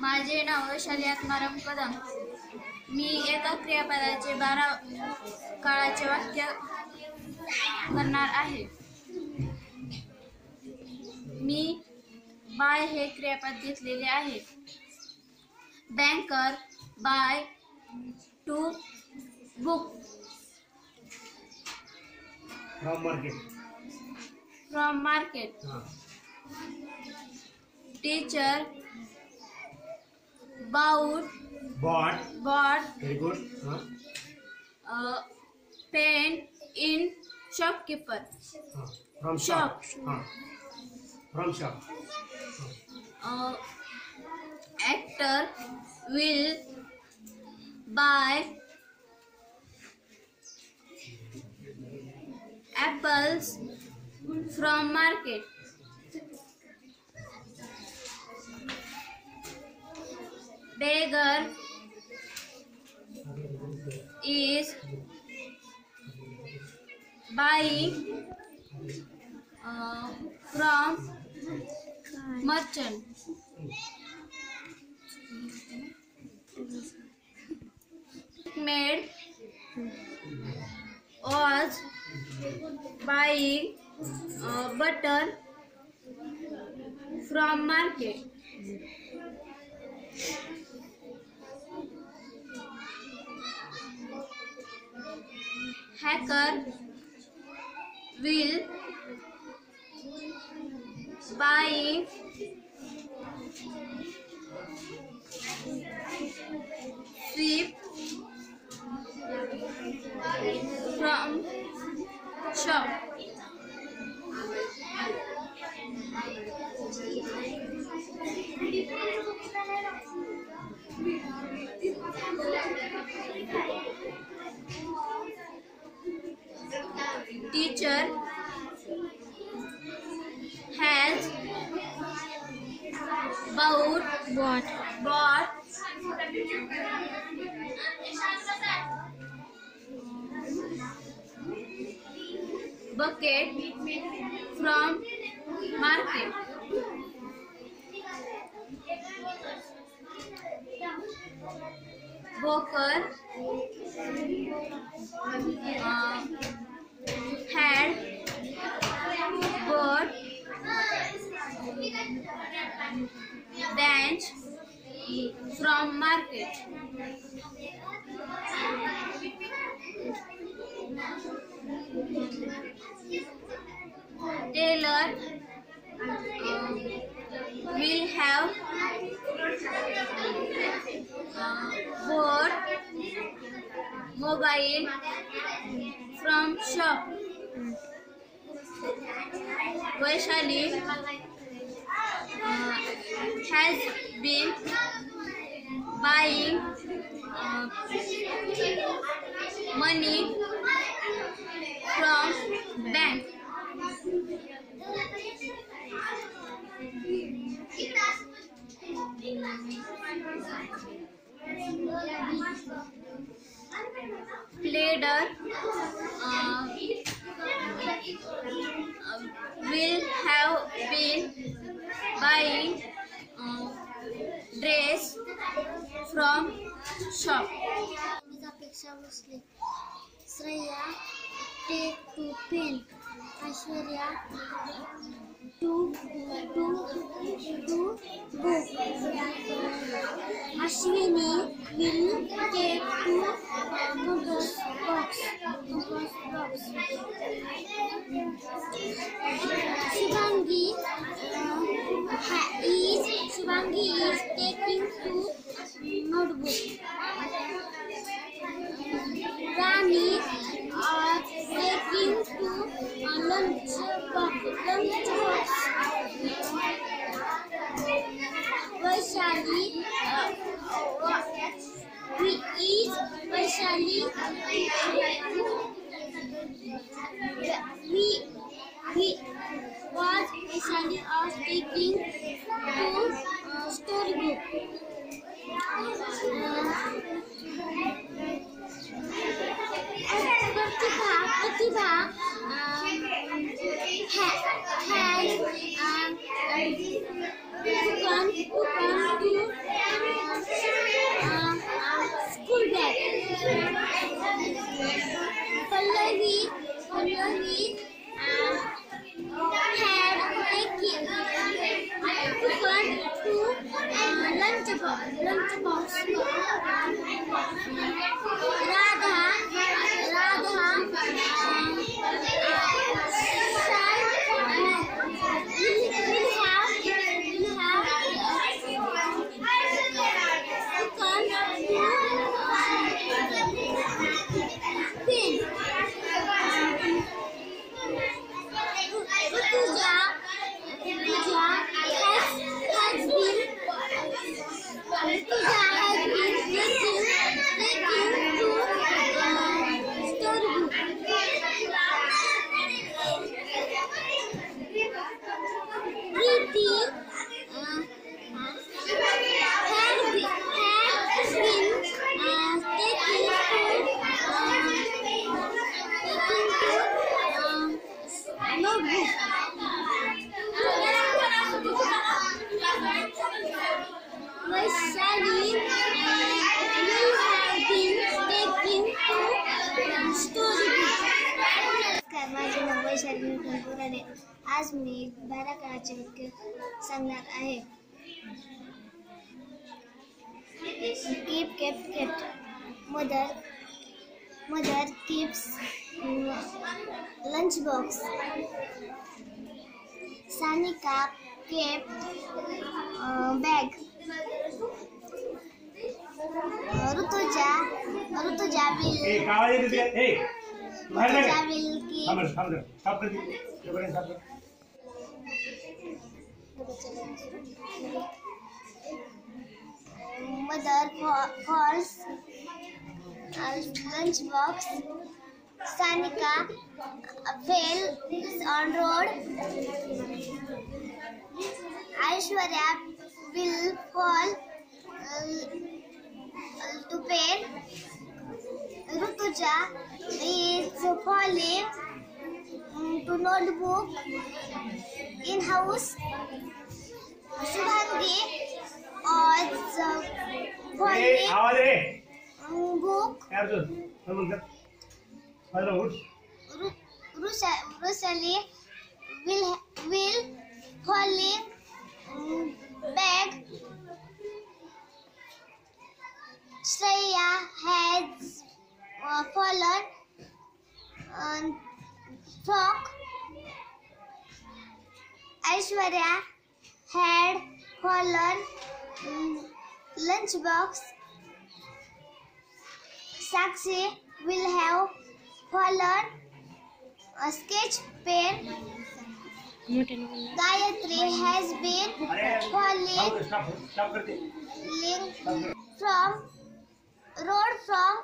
माझे नाव वैशाली आत्माराम कदम। मी एका क्रियापदाचे 12 काळाचे वाक्य करणार आहे। मी बाय हे क्रियापद घेतलेले आहे। Banker by two book from market teacher bought very good pen in shopkeeper from shop actor will buy apples from market. Beggar is buying from merchant. Maid was buying butter from market. Hacker will buying sweep from shop. Teacher has bought bucket from market. Worker had bought bench from market. Tailor will have bought mobile from shop. Vaishali has been buying money from bank. Leader will have been buying dress from shop. Take to pen. Aishwarya to book. Ashwini will take to compost box. Shubhangi is taking to notebook. Rani are taking to lunch box. Vaishali are taking to storybook. Pratibha has box. Radha Vaishali will have been taken to storybook. नमस्कार, माझे नाव वैशाली बोराडे. आज मी 12 काळाचे वाक्य सांगणार आहे. kept. Mother keeps lunch box. Sanika kept bag. Rutuja will Mother falls lunch box. Sanika fell on road. Aishwarya will fall to bed. Rutuja is falling to notebook in house. Shubhangi was falling book. Rusali will falling bag. Shreya has fallen frock. Aishwarya had fallen lunchbox. Sakshi will have fallen a sketch pen. Gayatri has been falling from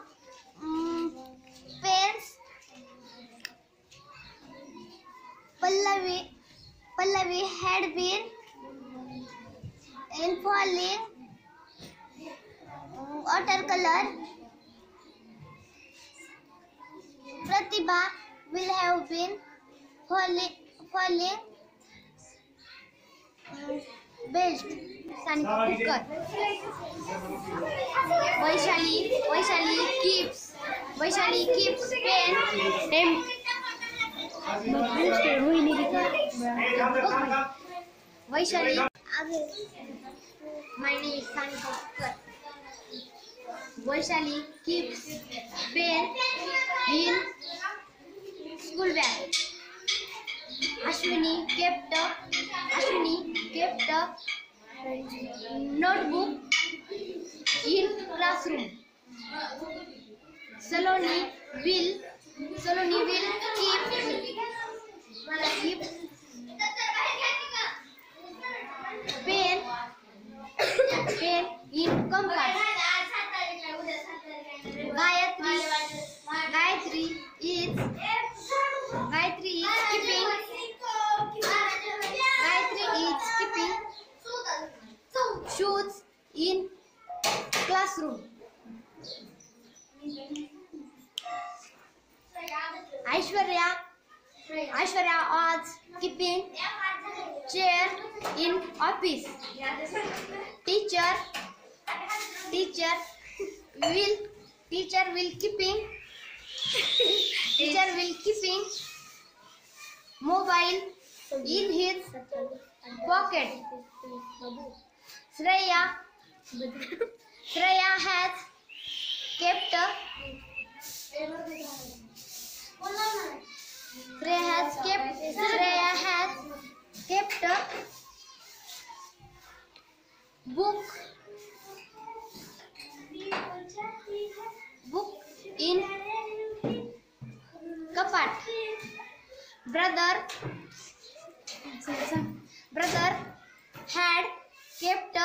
pens. Pallavi had been falling watercolor. Pratibha will have been falling belt. Vaishali keeps pen. Vaishali. My name is Sanika Putkar. Vaishali keeps pen in school bag. Ashwini kept a notebook in classroom. Saloni will keep pen in compass. Gayatri is keeping shoes in classroom. Aishwarya was keeping chair in office. Teacher will keeping mobile in his pocket. Shreya Shreya has kept book in kapat. Brother had kept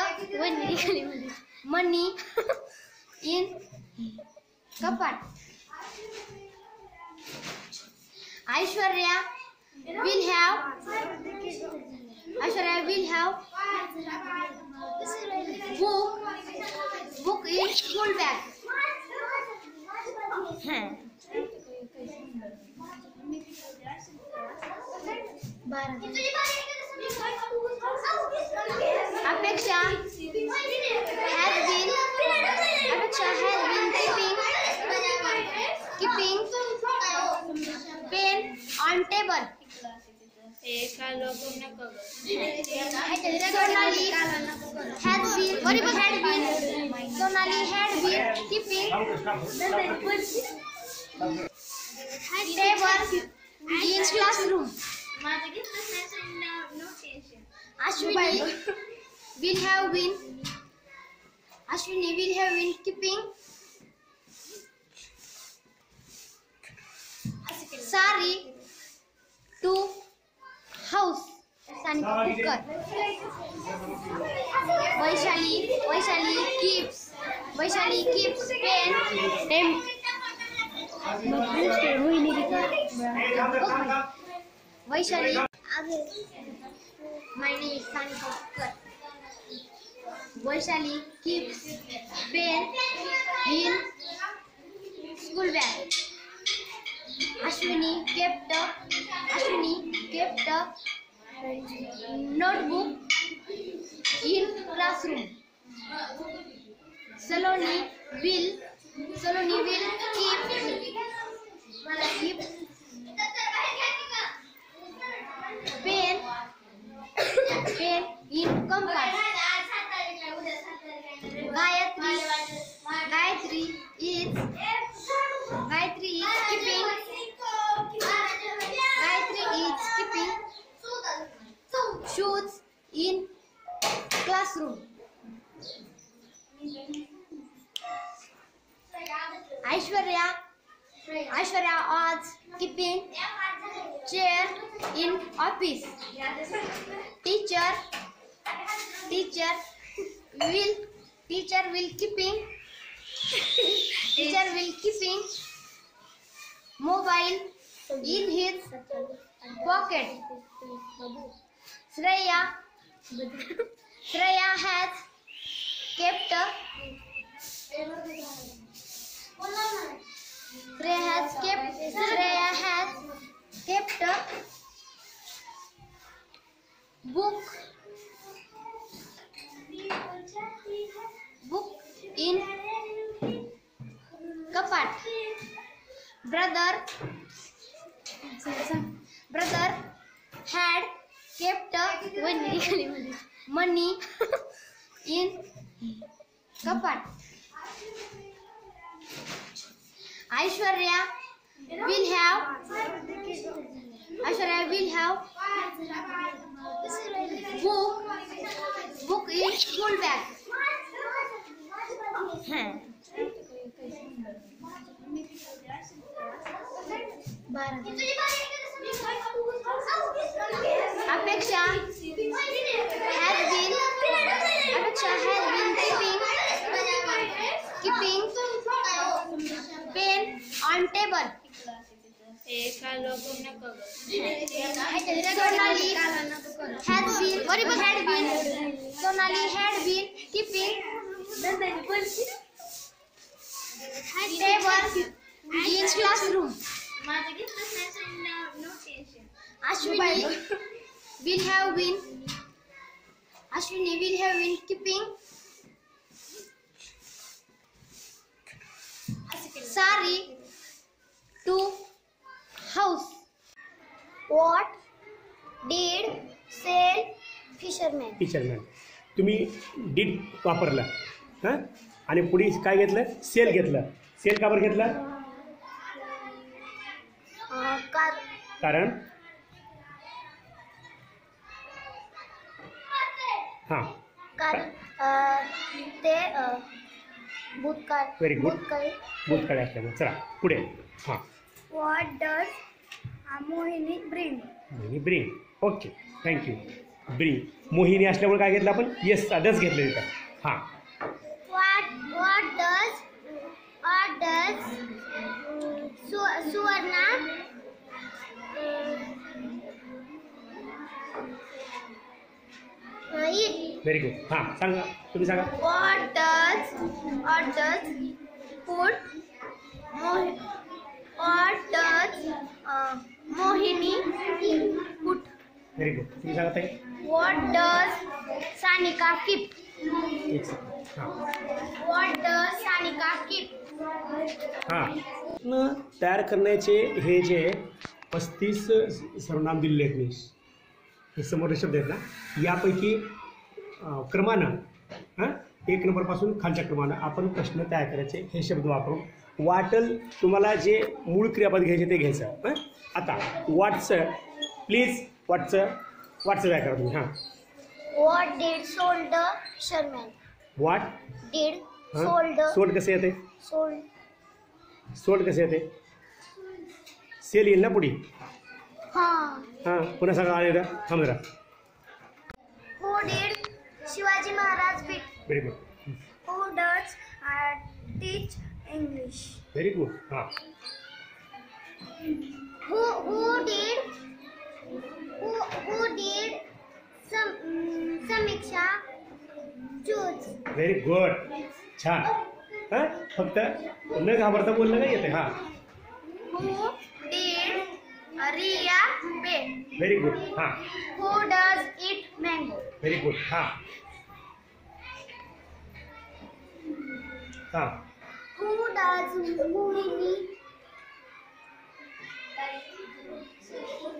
money in kapat. Aishwarya will have book in school bag. Apeksha has been keeping pen on table. Sonali had been keeping table in classroom. Ashwini will have been keeping sari to house. Cooker. Vaishali keeps pen. Vaishali. My name is Sani Cooker. Vaishali keeps pen in school bag. Ashwini kept a notebook in classroom. Saloni will keep pen in compass. Gayatri is keeping shoes in classroom. Aishwarya was keeping chair in office. Teacher will keeping mobile in his pocket. Shreya has kept book in kapat. Brother had kept money in kapat. Aishwarya will have book in school bag. Apeksha has been keeping pen on table. Sonali had been keeping table in classroom. Ashwini will have been keeping sari to house. What did say fisherman? तुम्ही did वापरला. हां आणि पुढे काय घेतलं cell घेतलं. Cell का बरं घेतलं? कारण हां ते भूतकाळ. Very good. भूतकाळी असल्यामुळे. चला पुढे. हां what does Mohini bring? Mohini bring. Okay thank you. Bring Mohini असल्यामुळे काय घेतलं आपण? येस डज घेतलं तिथं. हां What does Suvarna eat? Very good. हां सांगा तुम्ही सांगा. What does Mohini put? Very good. तुम्ही सांगा ताई. What does Sanika keep? एक सेकंड. हां What does सानिका keep? हां तयार करण्याचे हे जे 35 सर्वनाम दिलेले आहेत मी, हे समोर शब्द आहेत ना, यापैकी क्रमानं 1 नंबरपासून खालच्या क्रमानं आपण प्रश्न तयार करायचे. हे शब्द वापरून वाटल तुम्हाला जे मूळ क्रियापद घ्यायचे ते घ्यायचं. आता व्हॉटचं प्लीज व्हॉटचं काय करा तुम्ही. हां What did soldier Sherman? What Did soldier सोड कसे येते? sold? सोड कसे येते? सेल येईल ना पुढे. हां पुन्हा सांगा. आणि थांब जरा. Who did Shivaji Maharaj beat? Very good. Who does teach English? Very good. हां Who did समीक्षा choose? Very good. छान. हां फक्त न घाबरता बोललं नाही येते. हां Who did Riya pay? Very good. हां Who does eat mango? Very good. हां हां Who does Mohini?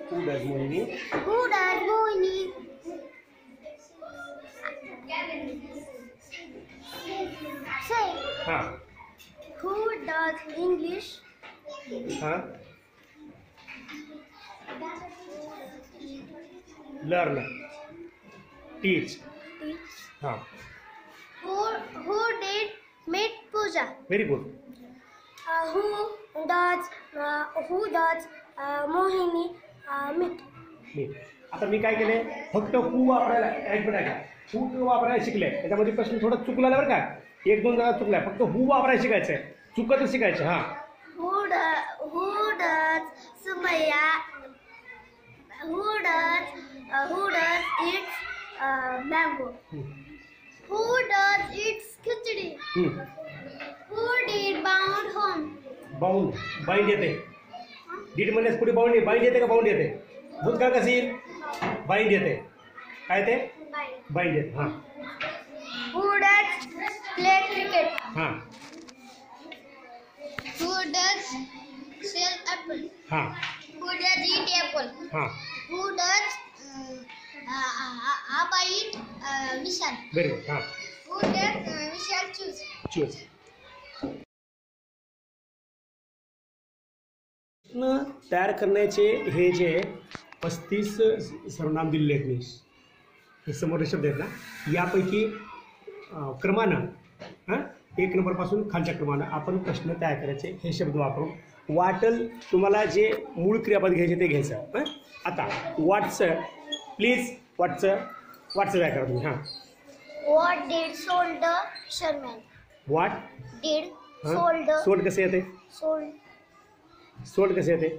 Who does Mohini? Who does Mohini? Say. हां Who does English? हां लर्न टीच. Teach. हां Who did meet Pooja? Very good. Who does Mohini meet? मी आता मी काय केले फक्त हू वापरायला एक मिनिट आहे. हू वापरायला शिकले. त्याच्यामध्ये प्रश्न थोडं चुकला बरं का. 1-2 जागा चुकलाय. फक्त हू वापरायला शिकायचं आहे. चुकतच शिकायचं. हां Who does Sumaya? Who does eat mango? Who does eat khichdi? Who did bound home? Bound bind येते. डीड म्हणल्यास पुढे बाउंड बाइंड येते का बाउंड येते? भूतकाळ कशी येईल? बाइंड येते. काय ते? बाइंड येते. हां Who does play cricket? हां Who does sell apple? हां Who does eat apple? हां Who does abide Vishal? Very good. हां Who does Vishal choose? Choose. तयार करण्याचे हे जे 35 सर्वनाम दिलेले आहेत मी, हे समोर शब्द आहेत ना, यापैकी क्रमानं 1 नंबरपासून खालच्या क्रमानं आपण प्रश्न तयार करायचे. हे शब्द वापरून वाटल तुम्हाला जे मूळ क्रियापद घ्यायचे ते घ्यायचं. आता व्हॉटचं प्लीज व्हॉटचं काय करा तुम्ही. हां What did soldier Sherman? What Did soldier सोड कसे येते? sold? सोड कसे येते?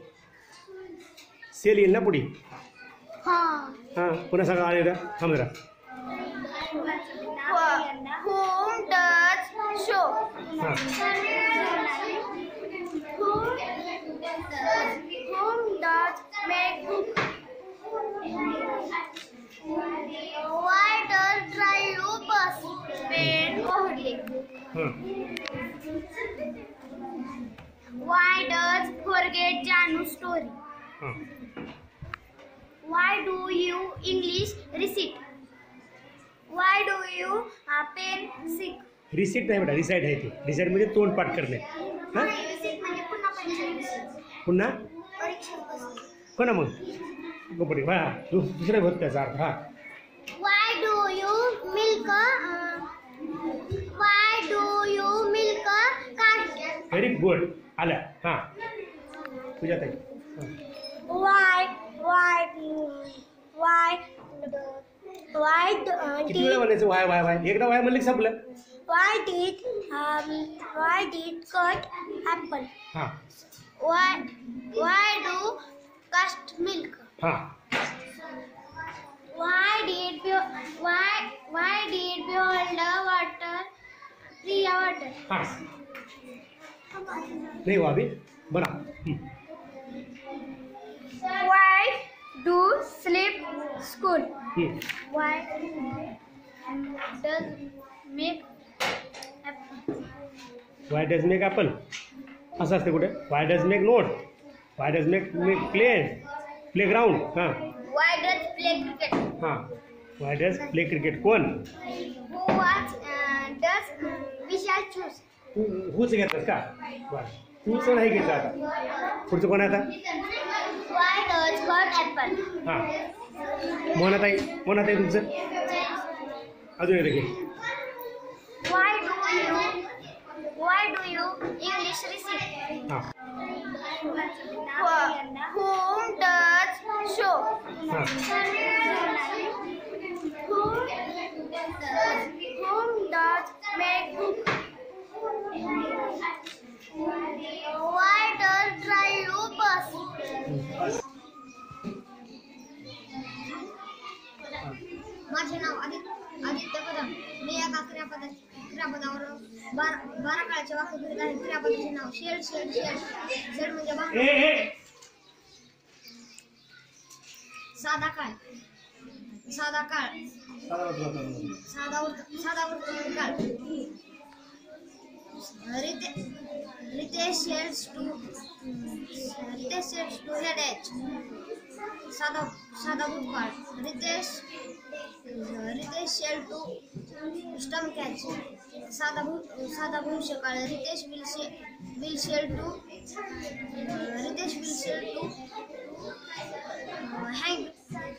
सेल येईल ना पुढे. हां पुन्हा सांगा. आणि थांब जरा. Whom does show? हां Whom does make book? Why does Triopus paint Kohli? हां Why does forget Janu story? हां Why do you English receipt? Why do you pen sick? Receipt नाही बेटा, रिसाईट आहे ते. रिसाईट म्हणजे तोंड पाठ करणे. हां पुन्हा कोणा मग गोपडी हा दुसऱ्या होत त्याचा अर्थ. हा Why do you milk a cat? Very good. आल्या. हां तुझ्या ताई. किती वेळा म्हणायचं वाय वाय वाय? एकदा वाय म्हणलं की संपलं. Why did cat apple? हां Why do cast milk? हां Why did beholder water Priya water? हां नाही वाबी बरा. Why do sleep school? Why does make Y does make Apple असं असते कुठे. वाय does make note. Y does make play ground. हां Why does play cricket? हां वाय does play cricket. कोण Who does Vishal choose? Hooch घेतात का. बरं Hooch नाही घ्यायचं आता. पुढचं कोण आहे आता. Why does God apple? हां मोनाताई तुमचं अजून येतं घे. Why do you English receive? हां Whom does show? हां Whom does make book? Why does try you bus? माझे नाव आदित्य कदम. मी एका क्रियापदावर बारा काळाचे वाक्य करीत आहे. क्रियापदाचे नाव शेड म्हणजे साधा काळ साधा वर्तमान काळ. Ritesh sheds to hedges. साधा भूतकाळ. Ritesh shed to stum catch. साधा भविष्यकाळ. Ritesh will shed to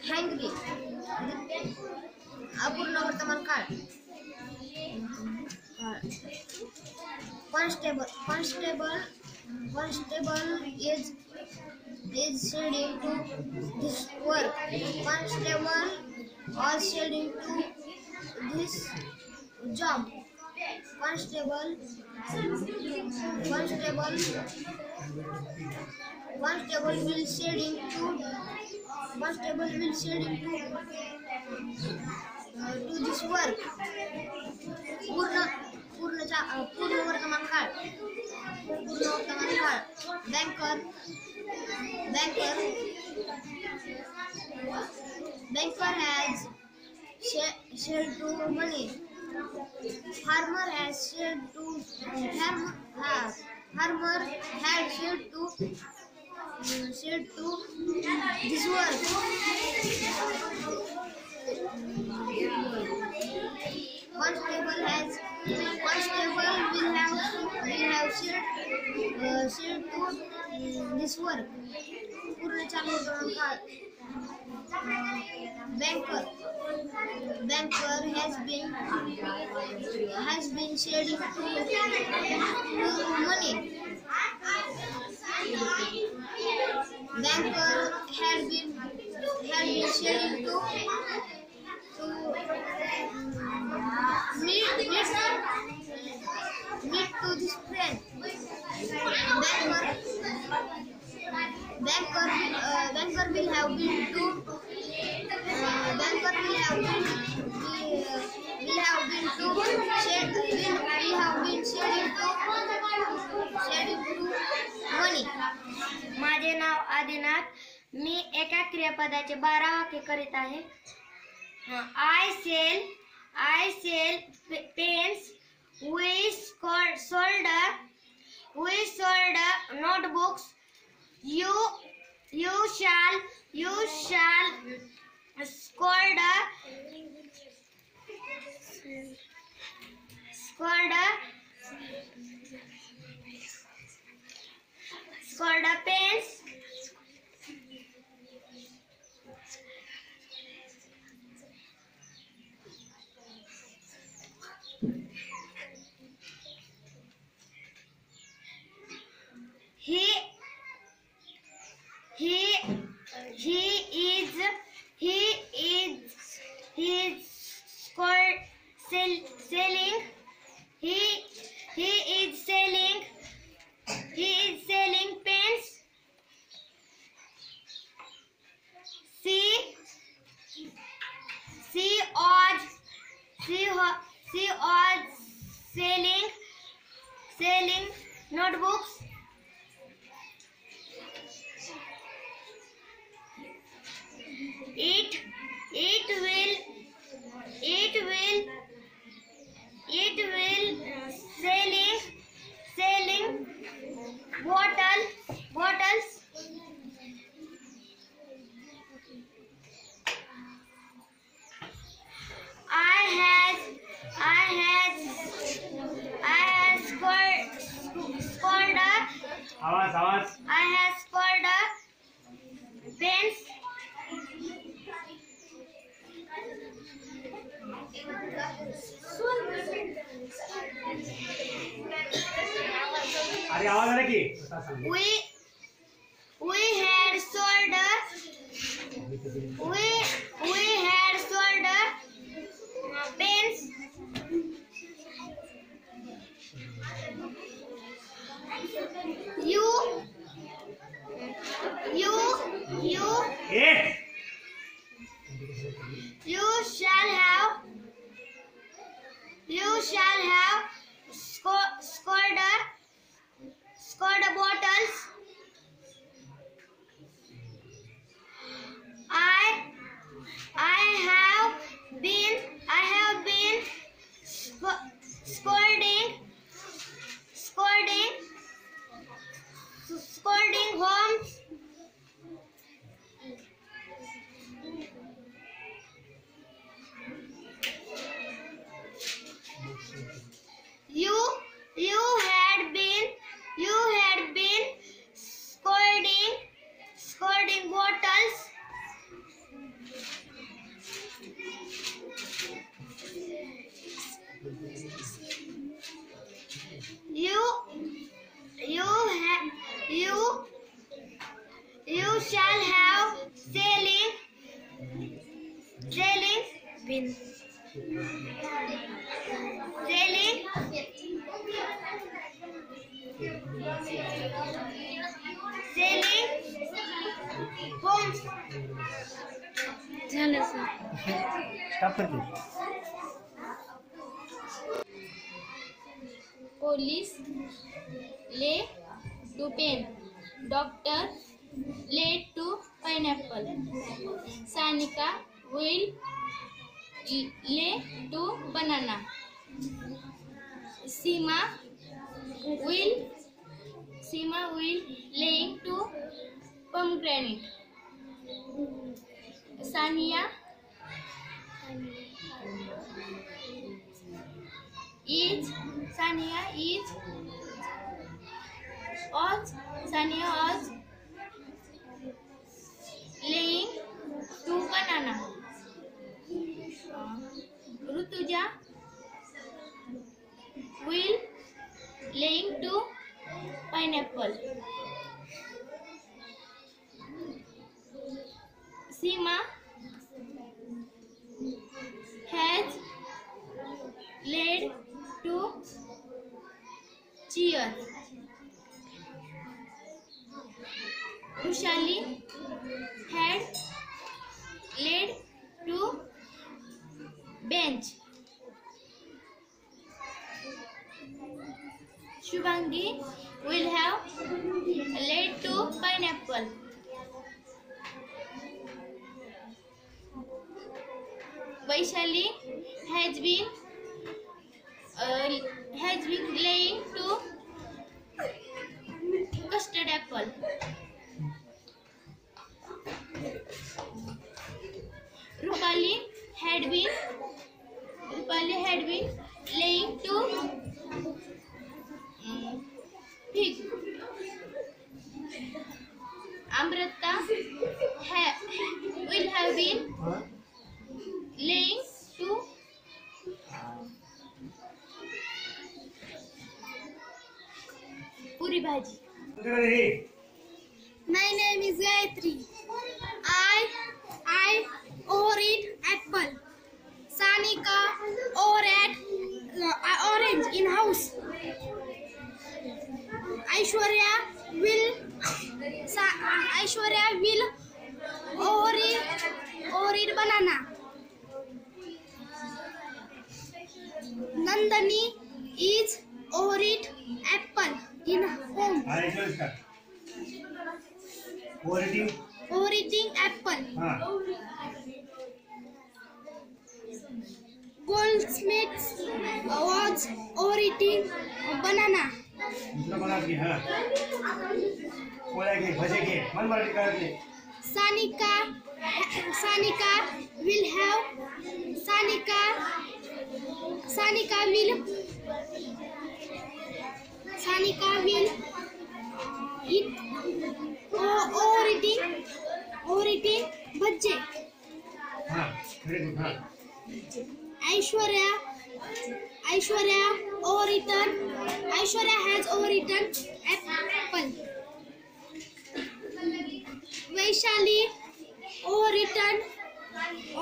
hungry. अपूर्ण वर्तमान काळ. Constable is heading to this work. Constable was heading to this job. Constable will heading to this work. पूर्ण वर्तमान काळ. Banker has shared to money. Farmer had shared to this work. Constable will have shared to this work. पूर्ण चालू काळ. Banker has been sharing to money. Banker had been sharing to meet to this friend. Banker will have been to sharing to money. माझे नाव आदिनाथ. मी एका क्रियापदाचे 12 वाक्य करीत आहे. I sell pens. We sold notebooks. You shall scored a pens. He is selling. He is selling pens. She was selling notebooks. It will selling bottles. I has scored a आवाज I have scored a pens. अरे आवाज आला की We had sold pens. You shall have scored bottles. I have been scolding homes. You had been scolding bottles. You shall have selling homes. झालं sir. Stop करते. Police lay to pen. Doctor lay to pineapple. Sanika will lay to banana. Sima will laying to pomegranate. Sania is laying to banana. Rutuja will laying to pineapple. Sima has laid to chair. Rushali had laid to bench. Shubhangi will have laid to pineapple. Vaishali has been laying to custard apple. Rupali had been laying to Puri भाजी. My name is Gayatri. I overeat apple. Sanika overeat orange in house. Aishwarya will overeat banana. Nandani is overeat apple in home. Overeating apple. Goldsmith was overeating banana. Sanika will eat overeating bhaje. Aishwarya has overeaten apple. Vaishali overeaten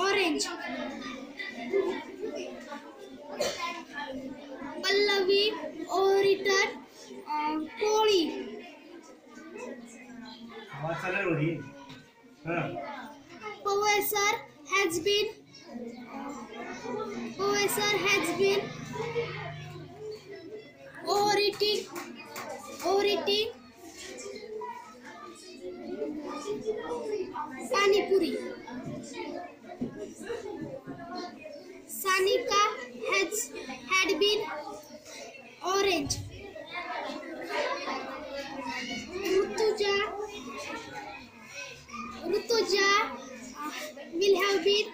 orange. Pallavi overeaten koli. Professor has been overeating pani puri. Sanika had been orange. Rutuja will have been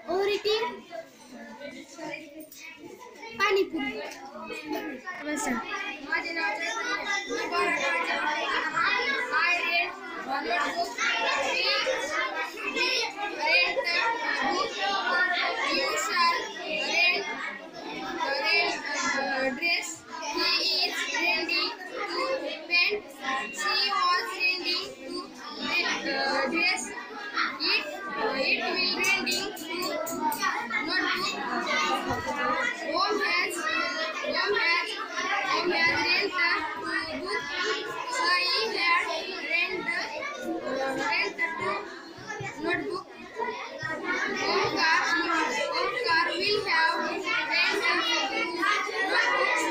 overeating pani puri. माझे नाव I read one book. Read the book. You shall rent dress. He is ready to paint. She was ready to dress. It will ready to notebook. Home has rent the book. Sai had rent notebook. Omkar will have rent notebooks.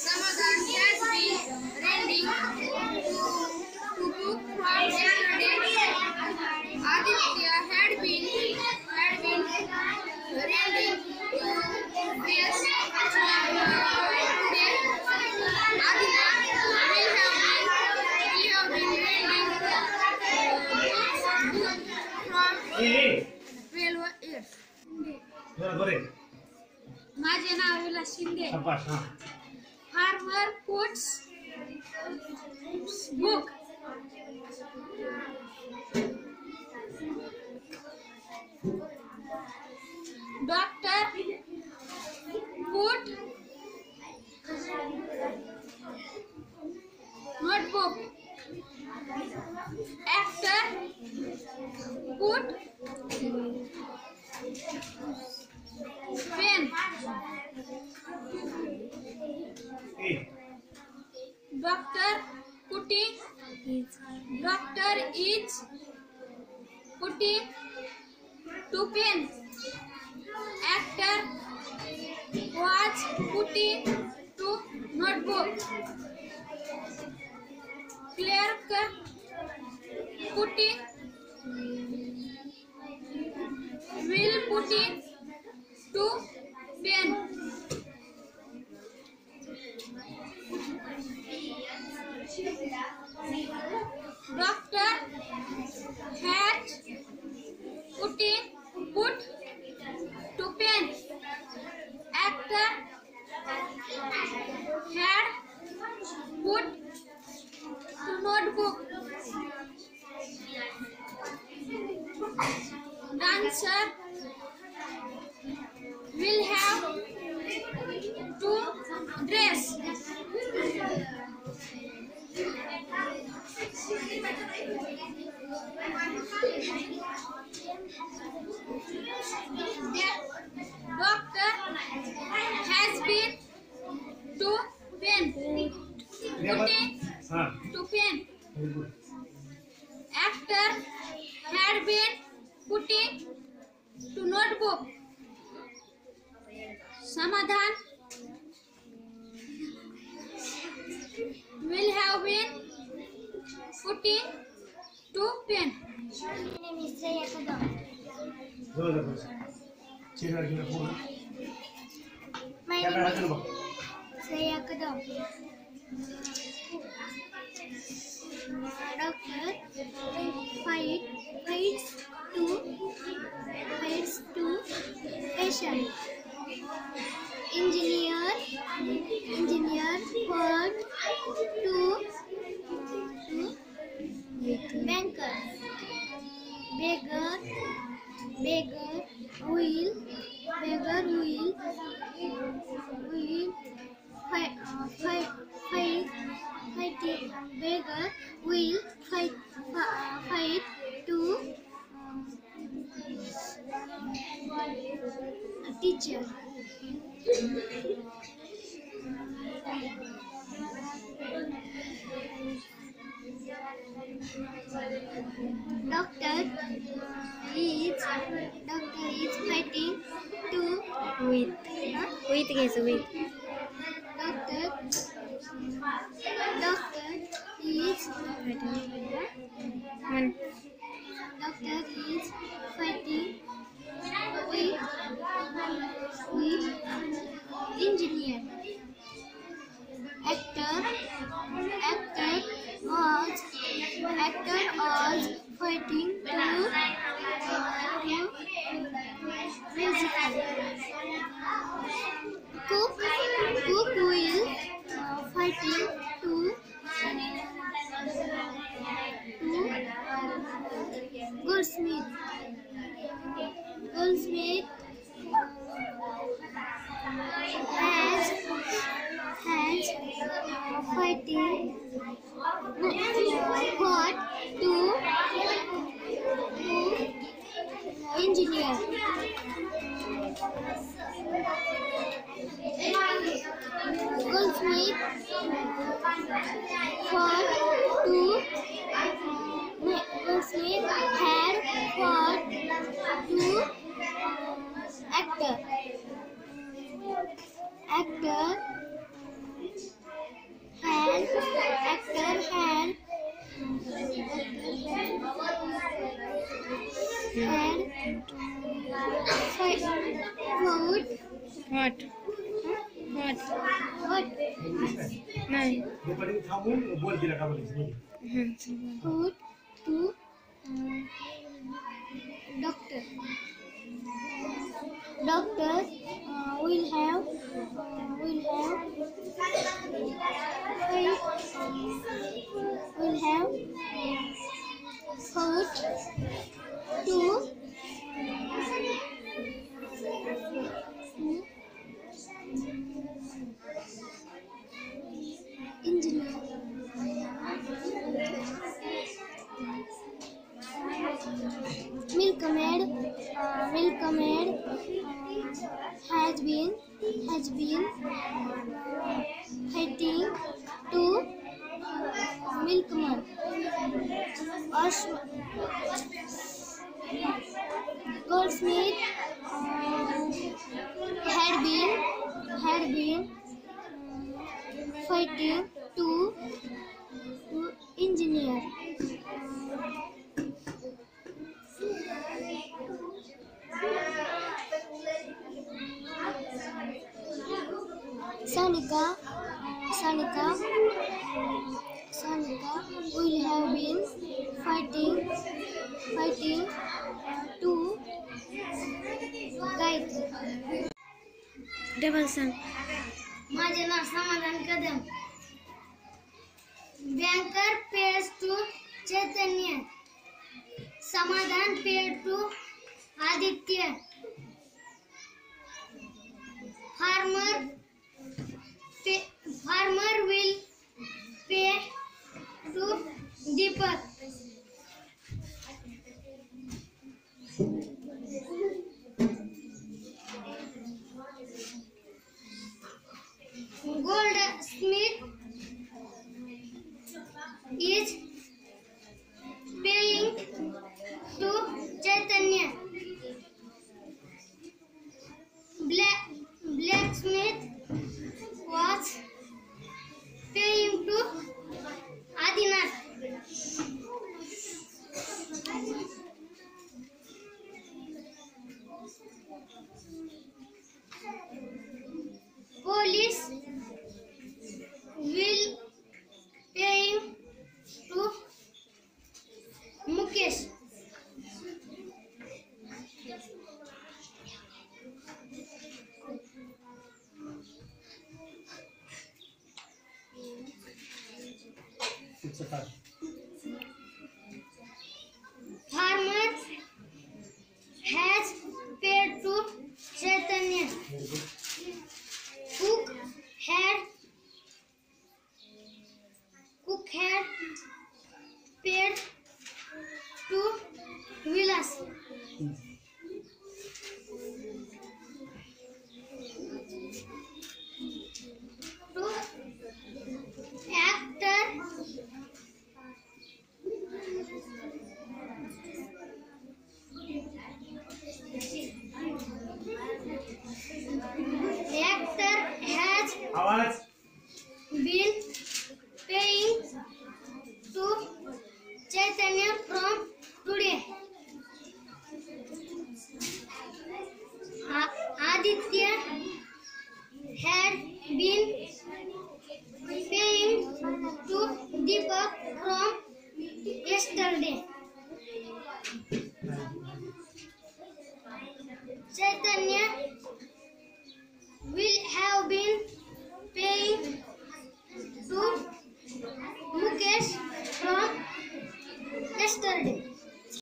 Samadhan has been renting to book from yesterday. Aditya had been renting to dress from today. Adina will have been renting from 12 years. माझे नाव विलास Shinde. Farmer puts book. Doctor put notebook. Actor put pen. Doctor is putting two pens. Actor was putting two notebook. Clerk putting will putting two pen. Doctor had put two pen. Actor had put two notebook. Dancer will have Doctor has been to pen. Putting हां to pen. Actor had been putting to notebook. Samadhan will have been putting to pen. मिश्र एकदम जवळ बस चेहरा घेऊन पूर्ण camera हातात बघ श्रेया कदम doctor fights to patient engineer fought to banker beggar will fighting beggar will fight to teacher. Doctor is fighting to with घ्यायचं with. Doctor is fighting with engineer. Actor was fighting to musical. Cook will fighting to goldsmith has fighting fought to engineer. Goldsmith fought to Goldsmith had fought to actor. Actor had What? नाही दुपारी थांबून बोल दिला का बोलायचं Food to doctor. Doctor will have food to engineer. Milkmaid has been fighting to milkman. Goldsmith had been fighting to engineer. Sanika will have been fighting to Gayatri. Double सांग. माझे नाव समाधान कदम. Banker pays to Chaitanya. Samadhan paid to Aditya. Farmer will pay to Deepak. Very good.